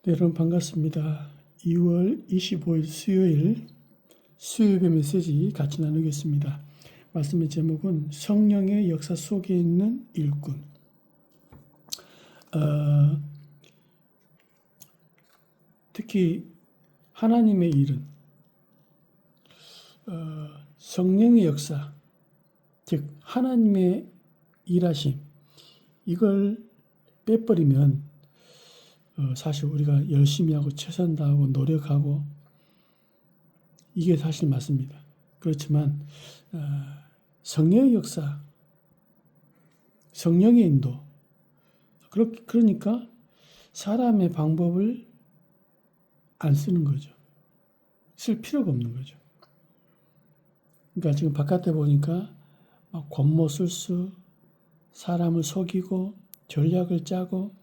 네, 여러분 반갑습니다. 2월 25일 수요일 수요예배 메시지 같이 나누겠습니다. 말씀의 제목은 성령의 역사 속에 있는 일꾼. 특히 하나님의 일은 성령의 역사, 즉 하나님의 일하심, 이걸 빼버리면 사실 우리가 열심히 하고 최선 다하고 노력하고 이게 사실 맞습니다. 그렇지만 성령의 역사, 성령의 인도, 그러니까 사람의 방법을 안 쓰는 거죠. 쓸 필요가 없는 거죠. 그러니까 지금 바깥에 보니까 막 권모술수, 사람을 속이고 전략을 짜고,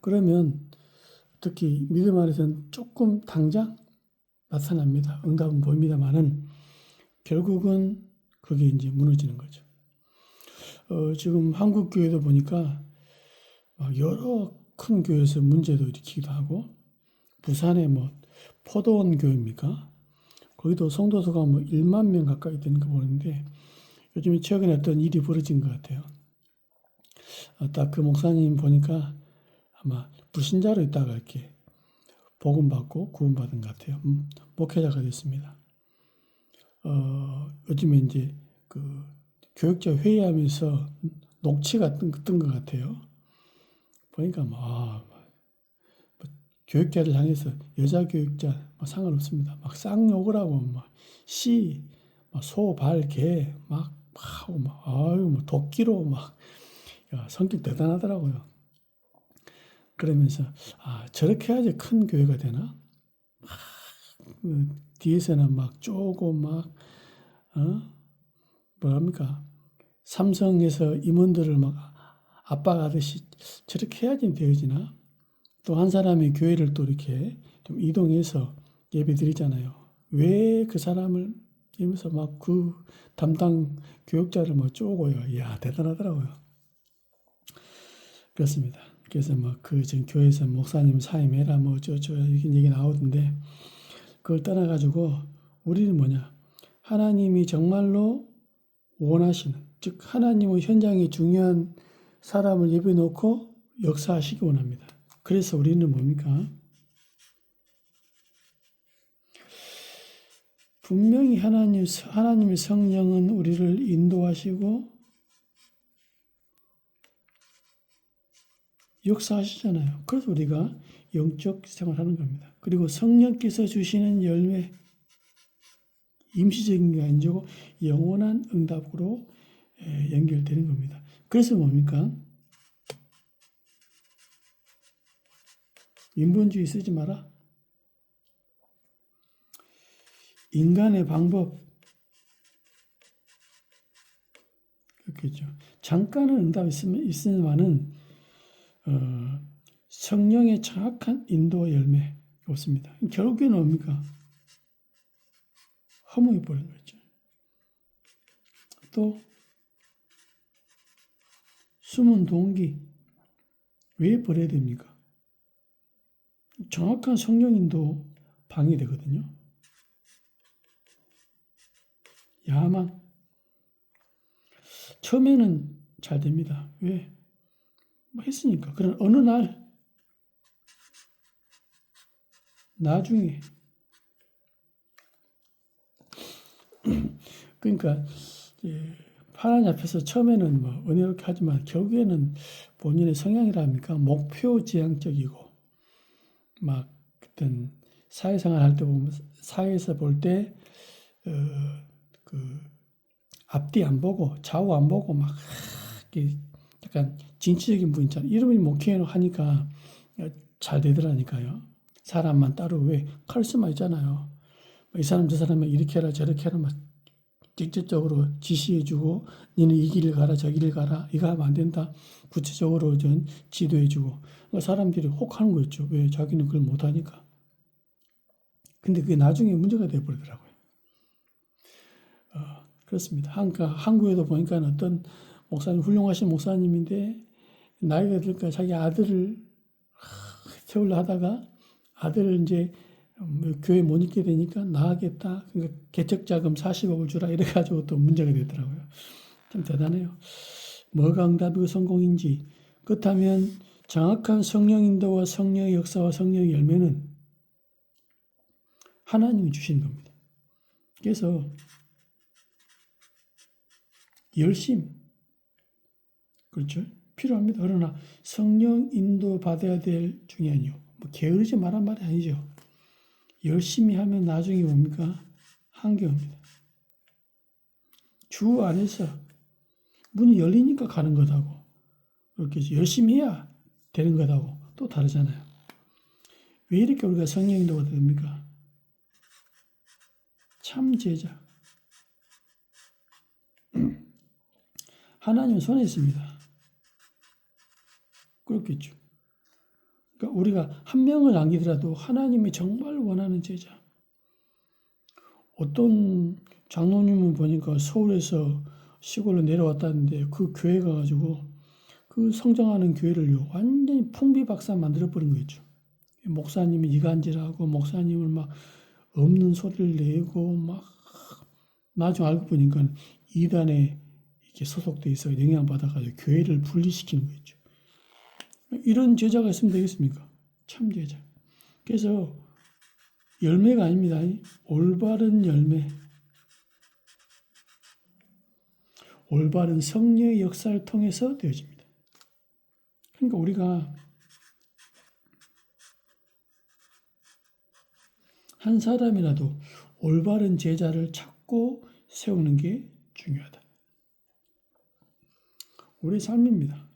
그러면 특히 믿음 안에서는 조금 당장 나타납니다. 응답은 보입니다만은 결국은 그게 이제 무너지는 거죠. 지금 한국 교회도 보니까 여러 큰 교회에서 문제도 일으키기도 하고, 부산에 포도원 교회입니까? 거기도 성도수가 1만 명 가까이 되는 거 보는데, 요즘에 최근에 어떤 일이 벌어진 것 같아요. 딱 그 목사님 보니까 아마 불신자로 있다가 이렇게 복음받고 구원받은 것 같아요. 목회자가 됐습니다. 요즘에 이제 그 교육자 회의하면서 녹취가 뜬 것 같아요. 보니까 교육자를 향해서 여자 교육자 상관없습니다. 막 쌍욕을 하고 씨, 소, 발, 개 하고 도끼로 성격 대단하더라고요. 그러면서 저렇게 해야지 큰 교회가 되나? 뒤에서는 쪼고 뭐랍니까? 삼성에서 임원들을 압박하듯이 저렇게 해야지 되어지나? 또 한 사람이 교회를 또 이렇게 좀 이동해서 예배 드리잖아요. 왜 그 사람을 이러면서 그 담당 교육자를 쪼고요. 이야, 대단하더라고요. 그렇습니다. 그래서 지금 교회에서 목사님 사임해라 이런 얘기 나오던데, 그걸 떠나가지고 우리는 뭐냐? 하나님이 정말로 원하시는, 즉 하나님의 현장에 중요한 사람을 예배해 놓고 역사하시기 원합니다. 그래서 우리는 뭡니까? 분명히 하나님의 성령은 우리를 인도하시고 역사하시잖아요. 그래서 우리가 영적 생활하는 겁니다. 그리고 성령께서 주시는 열매, 임시적인 게 아니고 영원한 응답으로 연결되는 겁니다. 그래서 뭡니까? 인본주의 쓰지 마라. 인간의 방법, 그렇겠죠. 잠깐은 응답이 있으면은 성령의 정확한 인도와 열매 없습니다. 결국에는 뭡니까? 허무해 버리는 거죠. 또 숨은 동기 왜 버려야 됩니까? 정확한 성령 인도 방해되거든요. 야망 처음에는 잘 됩니다. 왜? 했으니까. 그런 어느 날 나중에 그러니까 하나님 앞에서 처음에는 은혜롭게 하지만 결국에는 본인의 성향이랍니까? 목표 지향적이고 어떤 사회생활 할 때 보면 사회에서 볼 때 앞뒤 안 보고 좌우 안 보고 약간 진취적인 분 있잖아요. 이름이 목회로 하니까 잘 되더라니까요. 사람만 따로 왜 카리스마 있잖아요. 이 사람 저 사람은 이렇게 해라 저렇게 해라 직접적으로 지시해주고 너는 이 길을 가라 저 길을 가라 이거 하면 안 된다 구체적으로 좀 지도해주고 그러니까 사람들이 혹하는 거 있죠. 왜? 자기는 그걸 못하니까. 근데 그게 나중에 문제가 되어버리더라고요. 그렇습니다. 한국에도 보니까 어떤 목사님, 훌륭하신 목사님인데 나이가 들니까 자기 아들을 세우려 하다가 아들을 이제 뭐 교회 못 있게 되니까 나가겠다. 그러니까 개척자금 40억을 주라 이래가지고 또 문제가 되더라고요. 참 대단해요. 뭐가 응답이고 성공인지. 그렇다면 정확한 성령 인도와 성령의 역사와 성령의 열매는 하나님이 주신 겁니다. 그래서 열심, 그렇죠? 필요합니다. 그러나 성령 인도 받아야 될 중요한요. 뭐 게으르지 말란 말이 아니죠. 열심히 하면 나중에 뭡니까? 한계입니다. 주 안에서 문이 열리니까 가는 것하고 그렇게 열심히 해야 되는 것하고 또 다르잖아요. 왜 이렇게 우리가 성령 인도가 됩니까? 참 제자. 하나님 손에 있습니다. 그렇겠죠. 그러니까 우리가 한 명을 남기더라도 하나님이 정말 원하는 제자. 어떤 장로님은 보니까 서울에서 시골로 내려왔다는데 그 교회 가가지고 그 성장하는 교회를요 완전히 풍비박산 만들어버린 거죠. 목사님이 이간질하고 목사님을 막 없는 소리를 내고 막 나중에 알고 보니까 이단에 이렇게 소속돼 있어 영향받아가지고 교회를 분리시키는 거죠. 이런 제자가 있으면 되겠습니까? 참 제자. 그래서 열매가 아닙니다. 올바른 열매. 올바른 성령의 역사를 통해서 되어집니다. 그러니까 우리가 한 사람이라도 올바른 제자를 찾고 세우는 게 중요하다. 우리 삶입니다.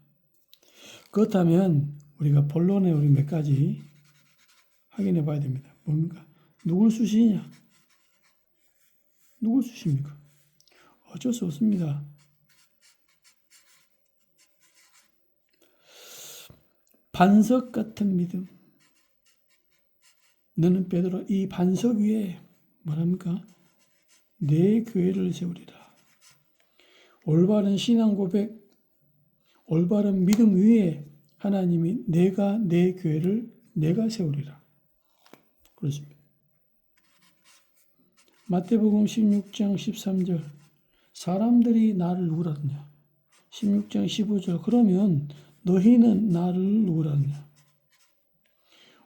그렇다면 우리가 본론에 우리 몇 가지 확인해 봐야 됩니다. 뭡니까? 누굴 쓰시냐? 누굴 쓰십니까? 어쩔 수 없습니다. 반석 같은 믿음. 너는 베드로 이 반석 위에 뭐랍니까? 내 교회를 세우리라. 올바른 신앙 고백, 올바른 믿음 위에 하나님이 내가 내 교회를 내가 세우리라. 그렇습니다. 마태복음 16장 13절 사람들이 나를 누구라 하느냐. 16장 15절 그러면 너희는 나를 누구라 하느냐.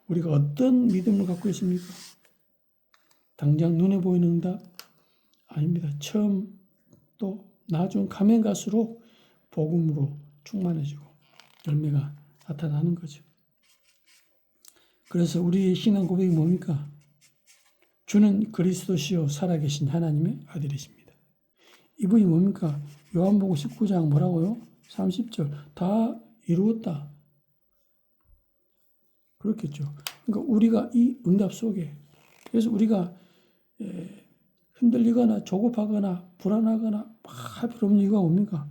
우리가 어떤 믿음을 갖고 있습니까? 당장 눈에 보이는 응답? 아닙니다. 처음 또 나중 가면 갈수록 복음으로 충만해지고 열매가 나타나는 거죠. 그래서 우리의 신앙 고백이 뭡니까? 주는 그리스도시요 살아계신 하나님의 아들이십니다. 이분이 뭡니까? 요한복음 19장 뭐라고요? 30절 다 이루었다. 그렇겠죠. 그러니까 우리가 이 응답 속에 그래서 우리가 흔들리거나 조급하거나 불안하거나 할 필요 없는 이유가 뭡니까?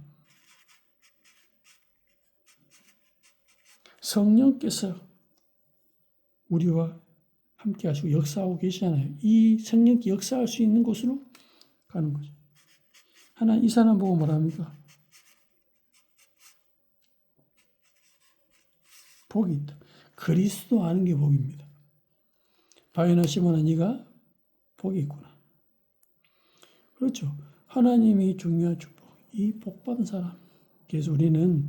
성령께서 우리와 함께 하시고 역사하고 계시잖아요. 이 성령께 역사할 수 있는 곳으로 가는 거죠. 하나님 이 사람 보고 뭐랍니까? 복이 있다. 그리스도 아는 게 복입니다. 바요나 시몬아 네가 복이 있구나. 그렇죠. 하나님이 중요한 축복. 이 복받은 사람. 그래서 우리는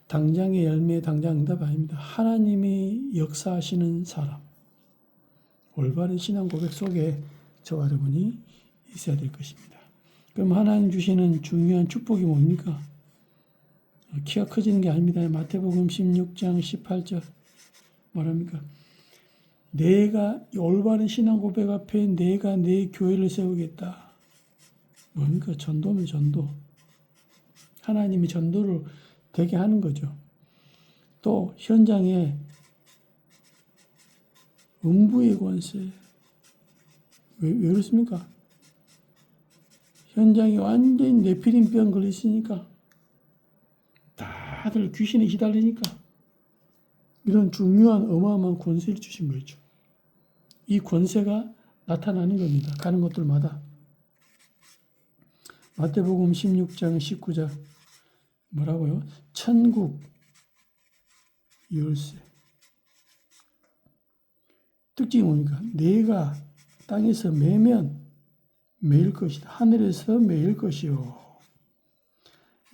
당장의 열매, 당장 응답 아닙니다. 하나님이 역사하시는 사람. 올바른 신앙 고백 속에 저와 여러분이 있어야 될 것입니다. 그럼 하나님 주시는 중요한 축복이 뭡니까? 키가 커지는 게 아닙니다. 마태복음 16장 18절 뭐랍니까? 내가 올바른 신앙 고백 앞에 내가 내 교회를 세우겠다. 뭡니까? 전도면 전도. 하나님이 전도를 되게 하는 거죠. 또 현장에 음부의 권세. 왜 그렇습니까? 현장이 완전히 네피림병 걸리시니까 다들 귀신에 시달리니까 이런 중요한 어마어마한 권세를 주신 거죠. 이 권세가 나타나는 겁니다. 가는 곳들마다. 마태복음 16장 19절 뭐라고요? 천국 열쇠. 특징이 뭡니까? 내가 땅에서 매면 매일 것이다. 하늘에서 매일 것이요.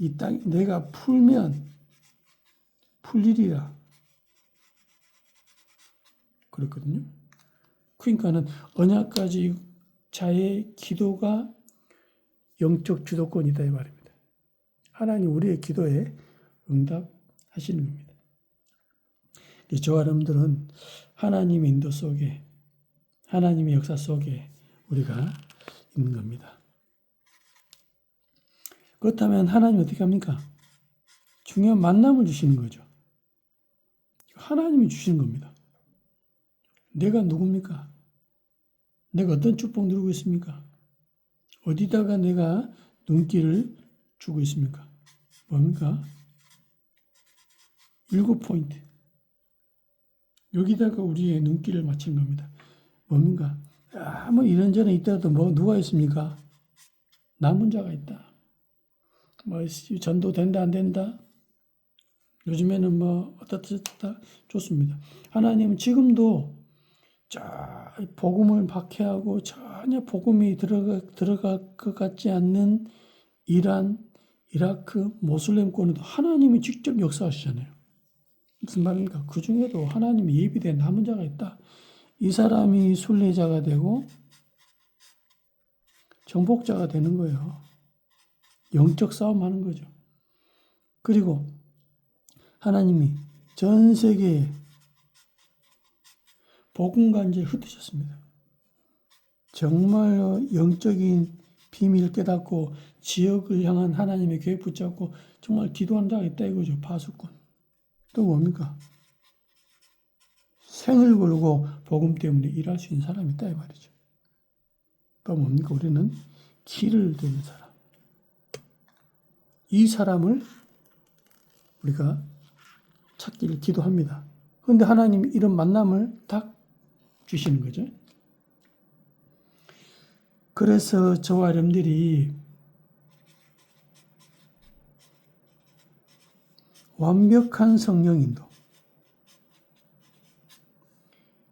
이 땅 내가 풀면 풀리리라. 그랬거든요. 그러니까는 언약까지 자의 기도가 영적 주도권이다 이 말입니다. 하나님 우리의 기도에 응답하시는 겁니다. 저와 여러분들은 하나님의 인도 속에 하나님의 역사 속에 우리가 있는 겁니다. 그렇다면 하나님 어떻게 합니까? 중요한 만남을 주시는 거죠. 하나님이 주시는 겁니다. 내가 누굽니까? 내가 어떤 축복 누리고 있습니까? 어디다가 내가 눈길을 주고 있습니까? 뭡니까? 7포인트. 여기다가 우리의 눈길을 맞춘 겁니다. 뭡니까? 아무 이런저런 있더라도 누가 있습니까? 남은 자가 있다. 전도 된다 안 된다? 요즘에는 어떻다 좋습니다. 하나님은 지금도 복음을 박해하고 전혀 복음이 들어갈 것 같지 않는 이란, 이라크, 모슬렘권에도 하나님이 직접 역사하시잖아요. 무슨 말입니까? 그 중에도 하나님이 예비된 남은 자가 있다. 이 사람이 순례자가 되고 정복자가 되는 거예요. 영적 싸움하는 거죠. 그리고 하나님이 전 세계에 복음 간지를 흩으셨습니다. 정말로 영적인 비밀을 깨닫고 지역을 향한 하나님의 계획 붙잡고 정말 기도하는 자가 있다 이거죠. 파수꾼. 또 뭡니까? 생을 걸고 복음 때문에 일할 수 있는 사람이 있다 이 말이죠. 또 뭡니까? 우리는 길을 드는 사람. 이 사람을 우리가 찾기를 기도합니다. 그런데 하나님이 이런 만남을 딱 주시는 거죠. 그래서 저와 여러분들이 완벽한 성령 인도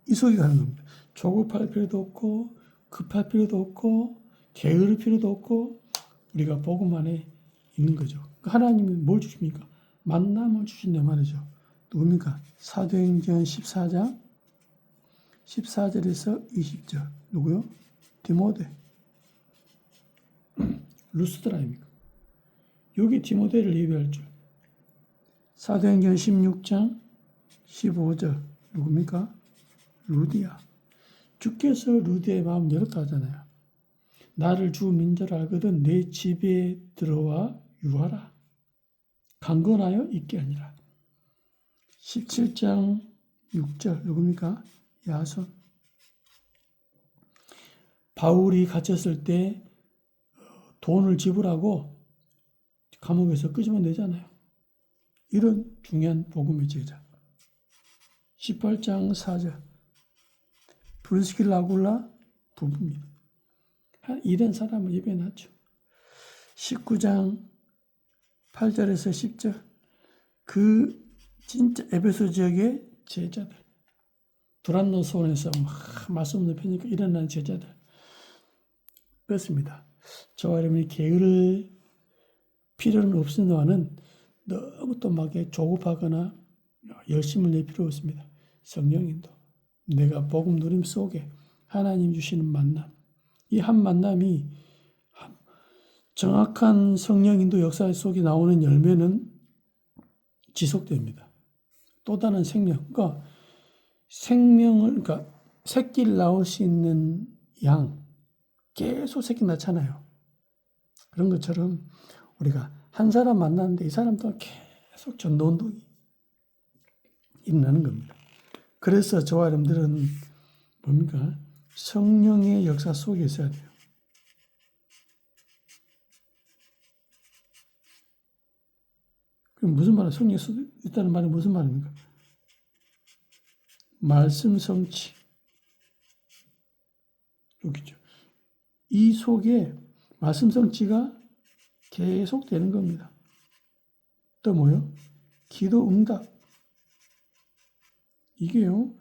이 속에 가는 겁니다. 조급할 필요도 없고 급할 필요도 없고 게으를 필요도 없고 우리가 복음 안에 있는 거죠. 하나님이 뭘 주십니까? 만남을 주신단 말이죠. 누굽니까? 사도행전 14장 14절에서 20절 누구요? 디모데 루스드라입니까? 여기 디모데를 예배할 줄. 사도행전 16장 15절 누굽니까? 루디아. 주께서 루디아의 마음 열었다 하잖아요. 나를 주 민자로 알거든 내 집에 들어와 유하라. 강건하여 있게 아니라. 17장 6절 누굽니까? 야손. 바울이 갇혔을 때 돈을 지불하고 감옥에서 끄집어내잖아요. 이런 중요한 복음의 제자. 18장 4절 브리스길라 아굴라 부부입니다. 이런 사람을 예배해놨죠. 19장 8절에서 10절 그 진짜 에베소 지역의 제자들 두란노 소원에서 막 말씀을 펴니까 일어나는 제자들 그렇습니다. 저와 여러분이 게으를 필요는 없는 동안은 너무 또 막 조급하거나 열심을 낼 필요 없습니다. 성령인도 내가 복음 누림 속에 하나님 주시는 만남 이 한 만남이 정확한 성령인도 역사 속에 나오는 열매는 지속됩니다. 또 다른 생명, 그러니까 새끼를 낳을 수 있는 양 계속 새끼 낳잖아요. 그런 것처럼 우리가 한 사람 만났는데 이 사람도 계속 전도운동이 일어나는 겁니다. 그래서 저와 여러분들은 뭡니까? 성령의 역사 속에 있어야 돼요. 그럼 무슨 말이야? 성령이 있다는 말이 무슨 말입니까? 말씀 성취. 여기죠. 이 속에 말씀 성취가 계속 되는 겁니다. 또 뭐요? 기도 응답. 이게요,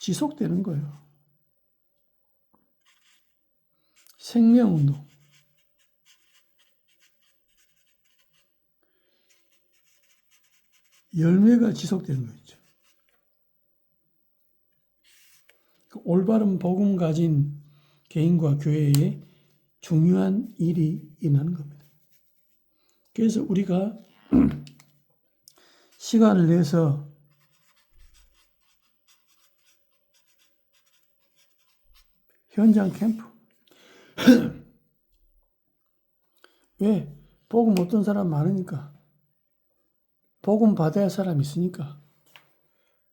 지속되는 거예요. 생명운동. 열매가 지속되는 거죠. 올바른 복음 가진 개인과 교회에 중요한 일이 일어나는 겁니다. 그래서 우리가 시간을 내서 현장 캠프 왜? 복음 어떤 사람 많으니까, 복음 받아야 할 사람이 있으니까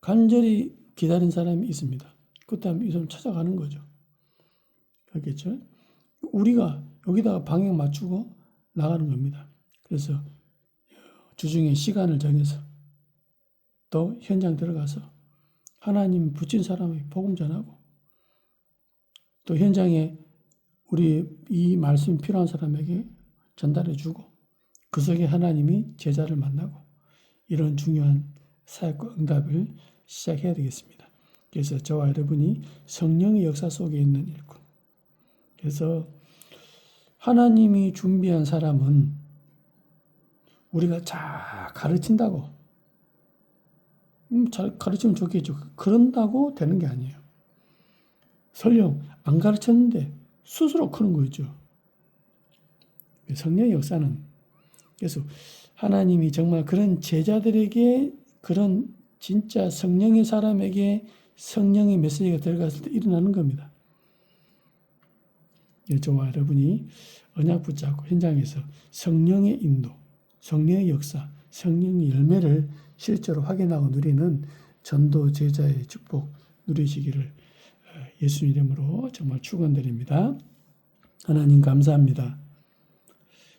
간절히 기다린 사람이 있습니다. 그 다음에 이 사람 찾아가는 거죠. 알겠죠? 우리가 여기다가 방향 맞추고 나가는 겁니다. 그래서 주중에 시간을 정해서 또 현장 들어가서 하나님 붙인 사람에게 복음 전하고, 또 현장에 우리 이 말씀이 필요한 사람에게 전달해 주고, 그 속에 하나님이 제자를 만나고, 이런 중요한 사역과 응답을 시작해야 되겠습니다. 그래서 저와 여러분이 성령의 역사 속에 있는 일꾼. 그래서 하나님이 준비한 사람은 우리가 잘 가르친다고, 잘 가르치면 좋겠죠. 그런다고 되는 게 아니에요. 설령 안 가르쳤는데 스스로 크는 거죠. 성령의 역사는, 그래서 하나님이 정말 그런 제자들에게, 그런 진짜 성령의 사람에게 성령의 메시지가 들어갔을 때 일어나는 겁니다. 저와 여러분이 언약 붙잡고 현장에서 성령의 인도, 성령의 역사, 성령의 열매를 실제로 확인하고 누리는 전도 제자의 축복 누리시기를 예수 이름으로 정말 축원드립니다. 하나님 감사합니다.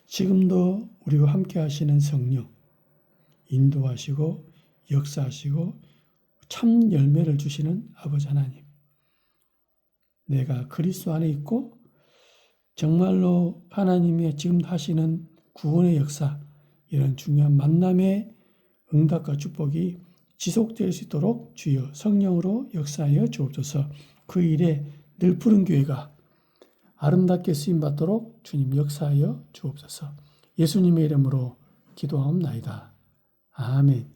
지금도 우리와 함께 하시는 성령, 인도하시고 역사하시고 참 열매를 주시는 아버지 하나님, 내가 그리스도 안에 있고 정말로 하나님이 지금 하시는 구원의 역사, 이런 중요한 만남의 응답과 축복이 지속될 수 있도록 주여 성령으로 역사하여 주옵소서. 그 일에 늘 푸른 교회가 아름답게 쓰임받도록 주님 역사하여 주옵소서. 예수님의 이름으로 기도하옵나이다. 아멘.